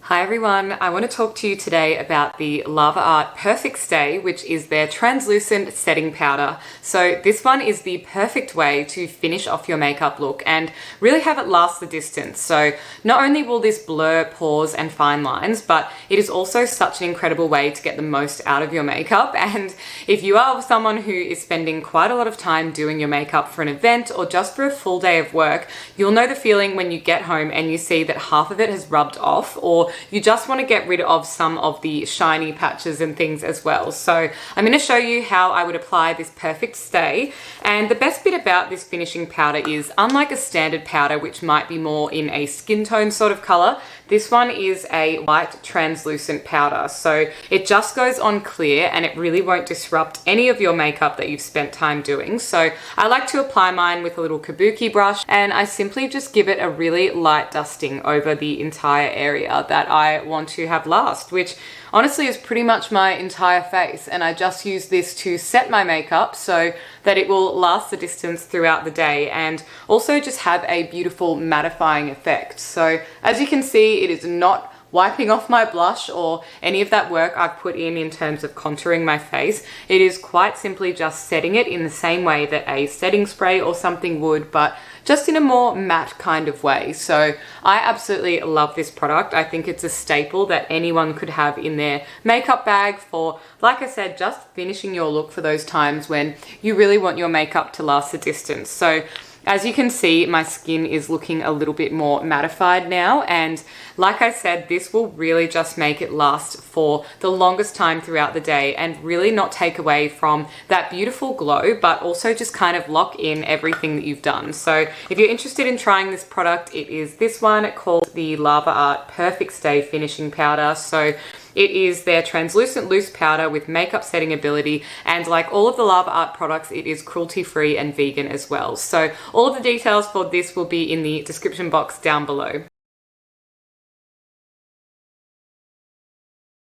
Hi everyone, I want to talk to you today about the Lava Art Perfect Stay, which is their translucent setting powder. So this one is the perfect way to finish off your makeup look and really have it last the distance. So not only will this blur pores and fine lines, but it is also such an incredible way to get the most out of your makeup. And if you are someone who is spending quite a lot of time doing your makeup for an event or just for a full day of work, you'll know the feeling when you get home and you see that half of it has rubbed off, or you just want to get rid of some of the shiny patches and things as well. So I'm going to show you how I would apply this perfect stay. And the best bit about this finishing powder is, unlike a standard powder which might be more in a skin tone sort of color, this one is a light translucent powder. So it just goes on clear and it really won't disrupt any of your makeup that you've spent time doing. So I like to apply mine with a little kabuki brush, and I simply just give it a really light dusting over the entire area that I want to have last, which honestly is pretty much my entire face. And I just use this to set my makeup so that it will last the distance throughout the day and also just have a beautiful mattifying effect. So as you can see, it is not wiping off my blush or any of that work I've put in terms of contouring my face. It is quite simply just setting it in the same way that a setting spray or something would, but just in a more matte kind of way. So I absolutely love this product. I think it's a staple that anyone could have in their makeup bag for, like I said, just finishing your look for those times when you really want your makeup to last a distance. So as you can see, my skin is looking a little bit more mattified now, and like I said, this will really just make it last for the longest time throughout the day and really not take away from that beautiful glow, but also just kind of lock in everything that you've done. So if you're interested in trying this product, it is this one called the Lava Art Perfect Stay Finishing Powder. So it is their translucent loose powder with makeup setting ability, and like all of the Lava Art products, it is cruelty-free and vegan as well. So all of the details for this will be in the description box down below.